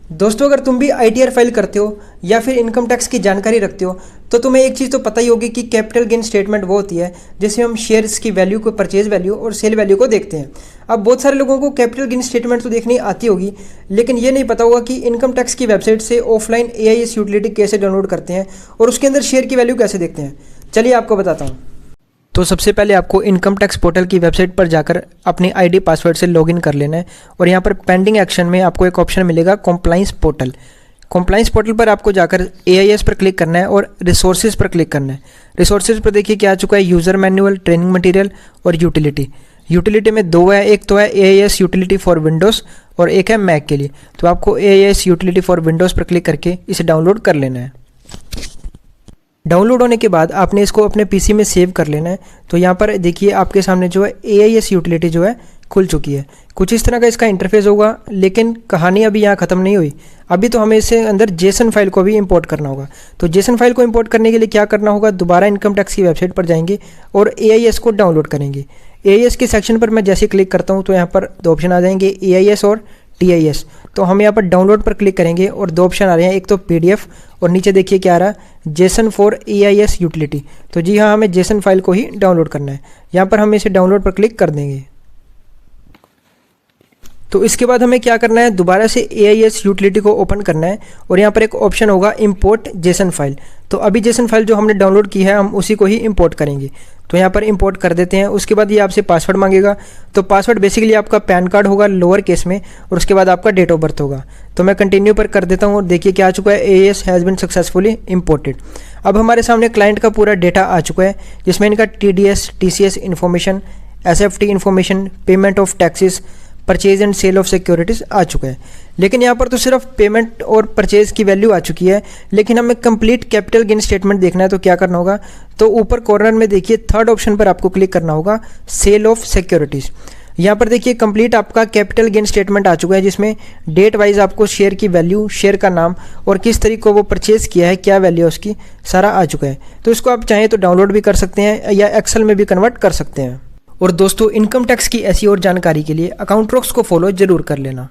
दोस्तों, अगर तुम भी आईटीआर फाइल करते हो या फिर इनकम टैक्स की जानकारी रखते हो तो तुम्हें एक चीज़ तो पता ही होगी कि कैपिटल गेन स्टेटमेंट वो होती है जिसमें हम शेयर्स की वैल्यू को, परचेज वैल्यू और सेल वैल्यू को देखते हैं। अब बहुत सारे लोगों को कैपिटल गेन स्टेटमेंट तो देखनी आती होगी, लेकिन ये नहीं पता होगा कि इनकम टैक्स की वेबसाइट से ऑफलाइन एआईएस यूटिलिटी कैसे डाउनलोड करते हैं और उसके अंदर शेयर की वैल्यू कैसे देखते हैं। चलिए आपको बताता हूँ। तो सबसे पहले आपको इनकम टैक्स पोर्टल की वेबसाइट पर जाकर अपनी आईडी पासवर्ड से लॉगिन कर लेना है और यहाँ पर पेंडिंग एक्शन में आपको एक ऑप्शन मिलेगा कॉम्प्लाइंस पोर्टल। कॉम्प्लाइंस पोर्टल पर आपको जाकर एआईएस पर क्लिक करना है और रिसोर्सेज पर क्लिक करना है। रिसोर्सेज पर देखिए क्या आ चुका है, यूज़र मैनुअल, ट्रेनिंग मटेरियल और यूटिलिटी। यूटिलिटी में दो है, एक तो है एआईएस यूटिलिटी फॉर विंडोज़ और एक है मैक के लिए। तो आपको एआईएस यूटिलिटी फॉर विंडोज़ पर क्लिक करके इसे डाउनलोड कर लेना है। डाउनलोड होने के बाद आपने इसको अपने पीसी में सेव कर लेना है। तो यहाँ पर देखिए आपके सामने जो है एआईएस यूटिलिटी जो है खुल चुकी है। कुछ इस तरह का इसका इंटरफेस होगा, लेकिन कहानी अभी यहाँ ख़त्म नहीं हुई। अभी तो हमें इससे अंदर जेसन फाइल को भी इंपोर्ट करना होगा। तो जेसन फाइल को इंपोर्ट करने के लिए क्या करना होगा, दोबारा इनकम टैक्स की वेबसाइट पर जाएंगे और एआईएस को डाउनलोड करेंगे। एआईएस के सेक्शन पर मैं जैसे क्लिक करता हूँ तो यहाँ पर दो ऑप्शन आ जाएंगे, एआईएस और टीआईएस। तो हम यहाँ पर डाउनलोड पर क्लिक करेंगे और दो ऑप्शन आ रहे हैं, एक तो पीडीएफ और नीचे देखिए क्या आ रहा है, जेसन फॉर एआईएस यूटिलिटी। तो जी हाँ, हमें जेसन फाइल को ही डाउनलोड करना है। यहाँ पर हम इसे डाउनलोड पर क्लिक कर देंगे। तो इसके बाद हमें क्या करना है, दोबारा से एआईएस यूटिलिटी को ओपन करना है और यहाँ पर एक ऑप्शन होगा इंपोर्ट जेसन फाइल। तो अभी जेसन फाइल जो हमने डाउनलोड की है हम उसी को ही इंपोर्ट करेंगे। तो यहाँ पर इंपोर्ट कर देते हैं। उसके बाद ये आपसे पासवर्ड मांगेगा। तो पासवर्ड बेसिकली आपका पैन कार्ड होगा लोअर केस में और उसके बाद आपका डेट ऑफ बर्थ होगा। तो मैं कंटिन्यू पर कर देता हूँ और देखिए क्या आ चुका है, AIS has been successfully imported. अब हमारे सामने क्लाइंट का पूरा डेटा आ चुका है, जिसमें इनका TDS, TCS information, SFT information, payment of taxes, purchase and sale of securities आ चुका है। लेकिन यहाँ पर तो सिर्फ पेमेंट और परचेज की वैल्यू आ चुकी है, लेकिन हमें कंप्लीट कैपिटल गेन स्टेटमेंट देखना है। तो क्या करना होगा, तो ऊपर कॉर्नर में देखिए थर्ड ऑप्शन पर आपको क्लिक करना होगा, सेल ऑफ सिक्योरिटीज़। यहाँ पर देखिए कंप्लीट आपका कैपिटल गेन स्टेटमेंट आ चुका है, जिसमें डेट वाइज आपको शेयर की वैल्यू, शेयर का नाम और किस तरीके को वो परचेज़ किया है, क्या वैल्यू है उसकी, सारा आ चुका है। तो इसको आप चाहें तो डाउनलोड भी कर सकते हैं या एक्सेल में भी कन्वर्ट कर सकते हैं। और दोस्तों, इनकम टैक्स की ऐसी और जानकारी के लिए अकाउंट रॉक्स को फॉलो जरूर कर लेना।